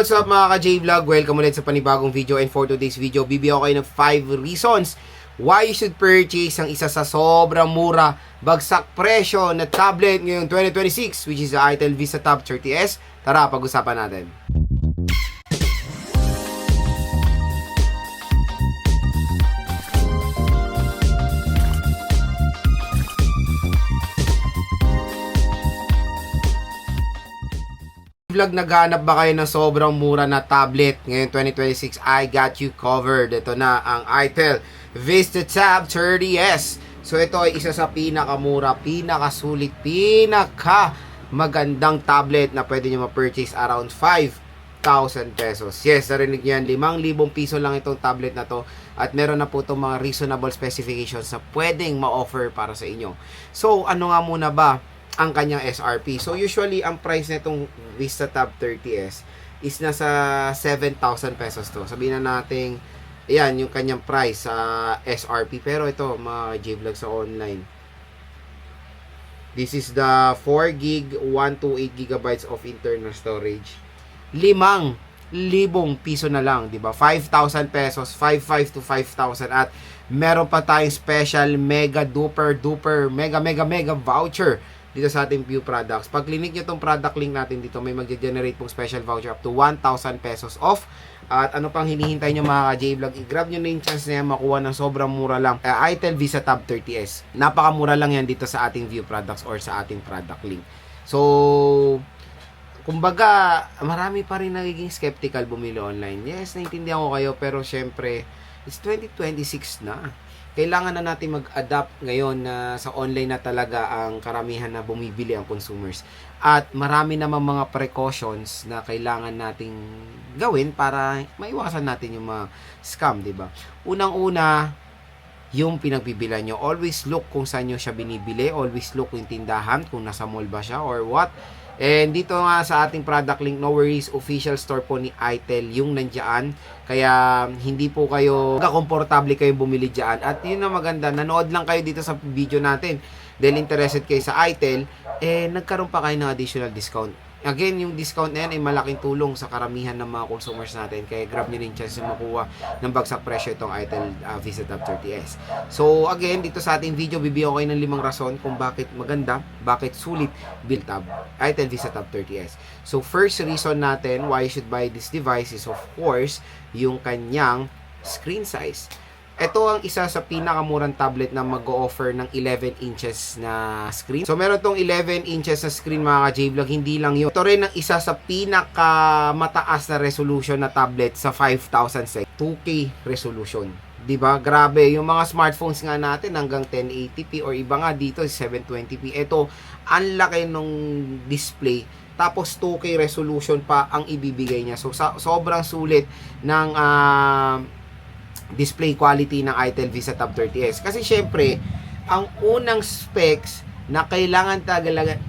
what's up mga ka-J-Vlog? Welcome ulit sa panibagong video, and for today's video, bibigyan ko kayo ng 5 reasons why you should purchase ang isa sa sobrang mura, bagsak presyo na tablet ngayong 2026, which is the ITEL VistaTab 30S. Tara, pag-usapan natin. Vlog, naghanap ba kayo ng sobrang mura na tablet ngayon 2026? I got you covered. Ito na ang ITEL VistaTab 30S. So ito ay isa sa pinakamura, pinakasulit, pinakamagandang tablet na pwede nyo ma-purchase around 5,000 pesos. Yes, narinig nyo yan, 5,000 piso lang itong tablet na to, at meron na po itong mga reasonable specifications na pwedeng ma-offer para sa inyo. So ano nga muna ba ang kanyang SRP? So usually ang price nitong VistaTab 30S is nasa 7,000 pesos to. Sabihin na natin, ayan yung kanyang price sa SRP. Pero ito mga J-Vlog sa online, this is the 4GB 128GB of internal storage. 5,000 piso na lang, di ba? 5,000 pesos, 5,500 to 5,000, at meron pa tayong special mega duper mega voucher dito sa ating View Products. Pag clinic nyo itong product link natin dito, may mag-generate pong special voucher up to 1,000 pesos off. At ano pang hinihintay nyo mga ka-J-Vlog, i-grab nyo na yung chance na yan makuha ng sobrang mura lang. ITEL VistaTab 30S. Napakamura lang yan dito sa ating View Products or sa ating product link. So, kumbaga, marami pa rin nagiging skeptical bumili online. Yes, naintindihan ko kayo, pero syempre, it's 2026 na. Kailangan na natin mag-adapt ngayon na sa online na talaga ang karamihan na bumibili ang consumers. At marami namang mga precautions na kailangan nating gawin para maiwasan natin yung mga scam, di ba? Unang-una, yung pinagbibilan nyo. Always look kung saan nyo siya binibili. Always look yung tindahan, kung nasa mall ba siya or what. And dito nga sa ating product link, no worries, official store po ni ITEL yung nandiyan. Kaya hindi po kayo komportable kayo bumili dyan. At yun na maganda, nanood lang kayo dito sa video natin dahil interested kayo sa ITEL, nagkaroon pa kayo ng additional discount. Again, yung discount na yan ay malaking tulong sa karamihan ng mga consumers natin. Kaya grab nyo rin chance na makuha ng bagsak presyo itong ITEL VistaTab 30S. So again, dito sa ating video, bibigyan ko kayo ng 5 rason kung bakit maganda, bakit sulit build tab ITEL VistaTab 30S. So first reason natin why you should buy this device is of course yung kanyang screen size. Ito ang isa sa pinakamurang tablet na mag-o-offer ng 11 inches na screen. So meron tong 11 inches na screen mga ka-J-Vlog, hindi lang yun. Ito rin ang isa sa pinakamataas na resolution na tablet sa 5,000 sec. 2K resolution. 'Di ba? Grabe, yung mga smartphones nga natin hanggang 1080p or iba nga dito 720p. Ito, ang laki nung display. Tapos 2K resolution pa ang ibibigay niya. So sobrang sulit ng display quality ng ITEL VistaTab 30S. Kasi syempre, ang unang specs na kailangan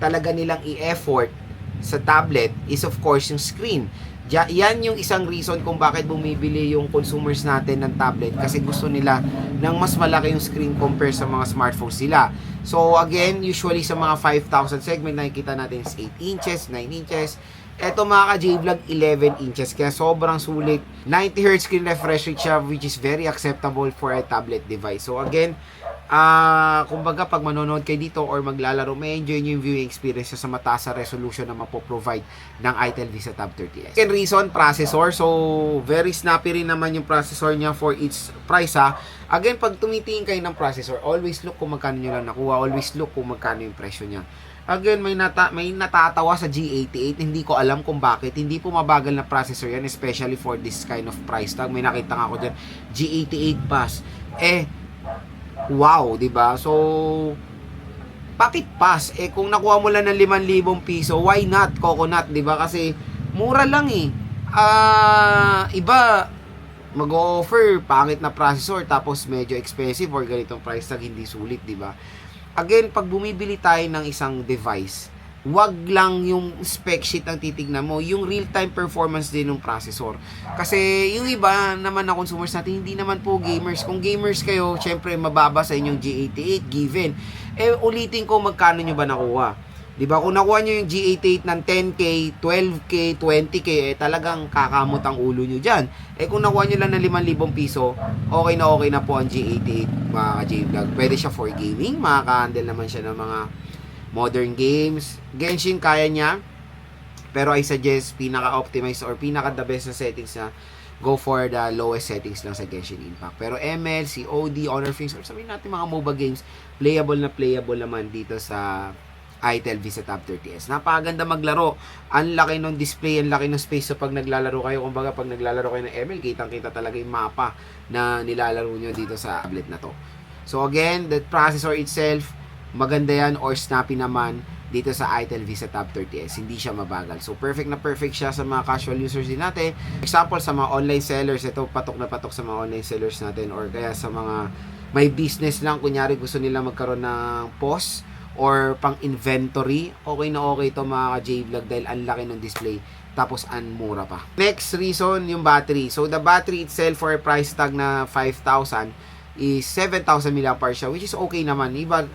talaga nilang i-effort sa tablet is of course yung screen. Yan yung isang reason kung bakit bumibili yung consumers natin ng tablet, kasi gusto nila ng mas malaki yung screen compare sa mga smartphones nila. So again, usually sa mga 5,000 segment, nakikita natin is 8 inches, 9 inches. Eto mga ka-J-Vlog, 11 inches. Kaya sobrang sulit. 90Hz screen refresh rate siya, which is very acceptable for a tablet device. So again, kumbaga pag manonood kayo dito or maglalaro, may enjoy nyo yung viewing experience sa mataas na resolution na mapoprovide ng ITEL VistaTab 30S. Second reason, processor. So very snappy rin naman yung processor niya for its price ha. Again, pag tumitingin kayo ng processor, always look kung magkano nyo lang nakuha. Always look kung magkano yung presyo niya. Again, may natatawa sa G88. Hindi ko alam kung bakit. Hindi po mabagal na processor yan, especially for this kind of price tag. May nakita nga ako dyan, G88 pass. Wow, diba? So, bakit pass? Kung nakuha mo lang ng 5,000 piso, why not coconut, diba? Kasi, mura lang iba, mag-offer pangit na processor, tapos medyo expensive or ganitong price tag, hindi sulit, diba? Again, pag bumibili tayo ng isang device, wag lang yung spec sheet ang titignan mo, yung real-time performance din ng processor. Kasi yung iba naman na consumers natin, hindi naman po gamers. Kung gamers kayo, syempre mababa sa inyong G88 given. Ulitin ko, magkano nyo ba nakuha? Di ba? Kung nakuha nyo yung G88 ng 10K, 12K, 20K, eh talagang kakamot ang ulo nyo dyan. Eh kung nakuha nyo lang ng 5,000 piso, okay na po ang G88 mga ka-J-Vlog. Pwede siya for gaming, makaka-handle naman siya ng mga modern games. Genshin kaya niya, pero I suggest pinaka-optimized or pinaka-the best na settings na go for the lowest settings lang sa Genshin Impact. Pero ML, COD, Honor of Kings, or sabihin natin mga MOBA games, playable naman dito sa ITEL VISA Tab 30S. Napakaganda maglaro. Ang laki ng display, ang laki ng space. So pag naglalaro kayo, kumbaga pag naglalaro kayo ng ML, kitang-kita talaga yung mapa na nilalaro nyo dito sa tablet na to. So again, the processor itself, maganda yan or snappy naman dito sa ITEL VISA Tab 30S. Hindi siya mabagal. So perfect na perfect siya sa mga casual users din natin. Example, sa mga online sellers, ito patok na patok sa mga online sellers natin, or kaya sa mga may business lang, kunyari gusto nila magkaroon ng POS or pang inventory, okay na okay ito mga ka-J-Vlog dahil ang laki ng display tapos ang mura pa. Next reason, yung battery. So the battery itself for a price tag na 5,000 is 7,000 mAh siya, which is okay naman. Iba,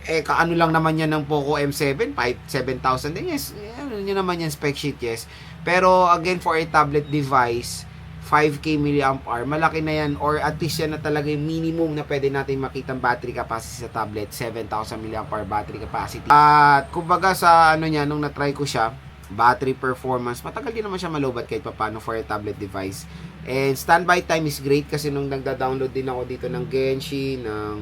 kaano lang naman yan ng Poco M7, 7,000 din. Yes, ano nyo naman yan, spec sheet, yes. Pero again, for a tablet device, 5K mAh, malaki na yan, or at least yan na talaga yung minimum na pwede natin makitang battery capacity sa tablet, 7,000 mAh battery capacity. At kumbaga sa ano niya, nung na-try ko siya, battery performance, matagal din naman siya malobat kahit papano for a tablet device. And standby time is great kasi nung nagda-download din ako dito ng Genshin, ng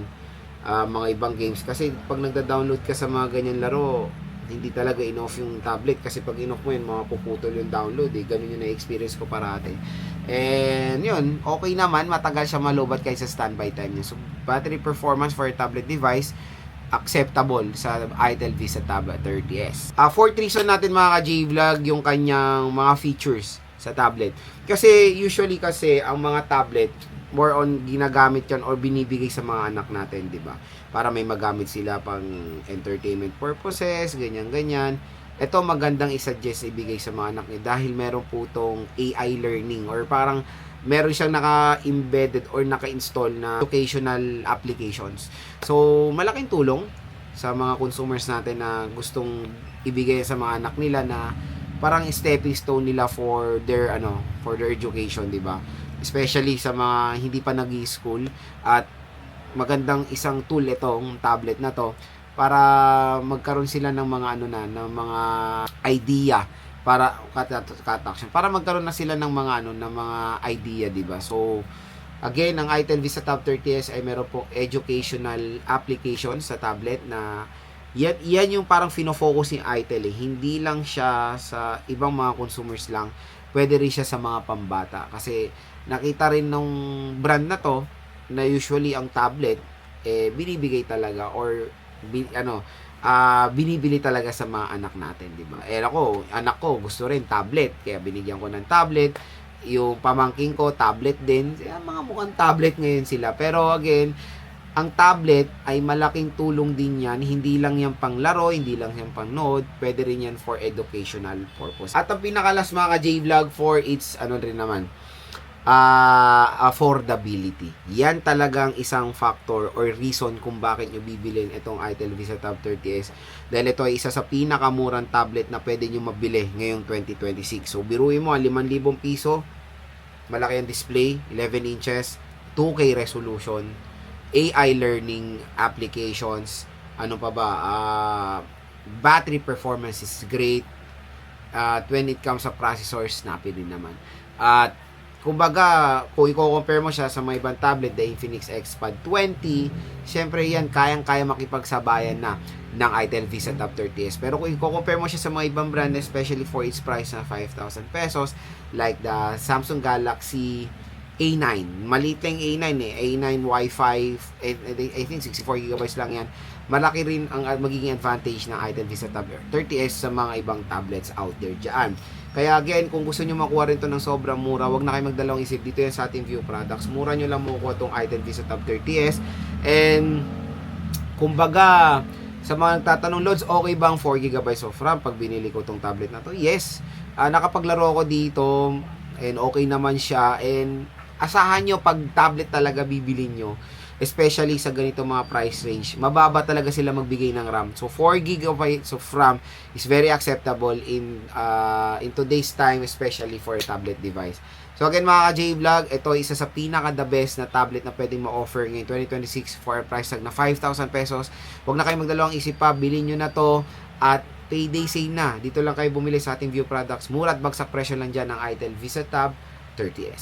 mga ibang games, kasi pag nagda-download ka sa mga ganyan laro, hindi talaga in-off yung tablet kasi pag in-off mo yun, mapuputol yung download ganun yung na-experience ko parati. And yun, okay naman, matagal siya malobat kaysa standby time niya. So battery performance for a tablet device, acceptable sa ITEL VISA Tab 30S. Fourth reason natin mga ka-J-Vlog, yung kanyang mga features sa tablet. Kasi usually ang mga tablet, more on ginagamit yan or binibigay sa mga anak natin, di ba? Para may magamit sila pang entertainment purposes, ganyan-ganyan. Ito magandang i-suggest ibigay sa mga anak niya dahil meron po itong AI learning or parang meron siyang naka-embedded or naka-install na educational applications. So, malaking tulong sa mga consumers natin na gustong ibigay sa mga anak nila na parang stepping stone nila for their education, di ba? Especially sa mga hindi pa nag-i-school, at magandang isang tool itong tablet na to para magkaroon sila ng mga ng mga idea para para magkaroon na sila ng mga ng mga idea, di ba? So again, ang ITEL VISA Tab 30S ay meron po educational applications sa tablet na yan yung parang fino-focus ni ITEL hindi lang siya sa ibang mga consumers lang, pwede rin siya sa mga pambata kasi nakita rin nung brand na to na usually ang tablet binibigay talaga or binibili talaga sa mga anak natin, di ba? Anak ko gusto rin tablet, kaya binigyan ko ng tablet. Yung pamangking ko tablet din. Mga mukhang tablet ngayon sila. Pero again, ang tablet ay malaking tulong din yan. Hindi lang yan pang laro, hindi lang yan pang nood. Pwede rin yan for educational purpose. At ang pinakalas mga ka-J-Vlog for its affordability. Yan talagang isang factor or reason kung bakit nyo bibilin itong ITEL VISA Tab 30S. Dahil ito ay isa sa pinakamurang tablet na pwede nyo mabili ngayong 2026. So, biruin mo, 5,000 piso. Malaki ang display, 11 inches, 2K resolution, AI learning applications, battery performance is great. When it comes sa processor, snappy din naman. At kumbaga, kung i-compare mo siya sa mga ibang tablet, the Infinix XPad 20, syempre yan, kayang-kaya makipagsabayan na ng ITEL VISA Tab 30S. Pero kung i-compare mo siya sa mga ibang brand, especially for its price na 5,000 pesos, like the Samsung Galaxy A9. Maliit lang A9 A9 Wi-Fi, I think 64GB lang yan. Malaki rin ang magiging advantage ng ITEL VISA Tab 30S sa mga ibang tablets out there dyan. Kaya again, kung gusto nyo makuha rin to ng sobrang mura, wag na kayo magdalawang isip. Dito yan sa ating View Products. Mura nyo lang makukuha itong ITEL VISA Tab 30S. And kumbaga, sa mga nagtatanong, Lods, okay bang 4GB of RAM pag binili ko itong tablet na to? Yes. Nakapaglaro ako dito and okay naman siya. And asahan nyo pag tablet talaga bibili nyo, especially sa ganito mga price range. Mababa talaga sila magbigay ng RAM. So 4 gigabytes of RAM is very acceptable in today's time, especially for a tablet device. So again mga ka-J-Vlog, ito isa sa pinaka the best na tablet na pwedeng ma-offer ngayon 2026 for a price tag na 5,000 pesos. Huwag na kayo magdalawang isip pa, bilhin nyo na to at payday sale na. Dito lang kayo bumili sa ating View Products. Mura at bagsak presyo lang dyan ng Itel VisaTab 30S.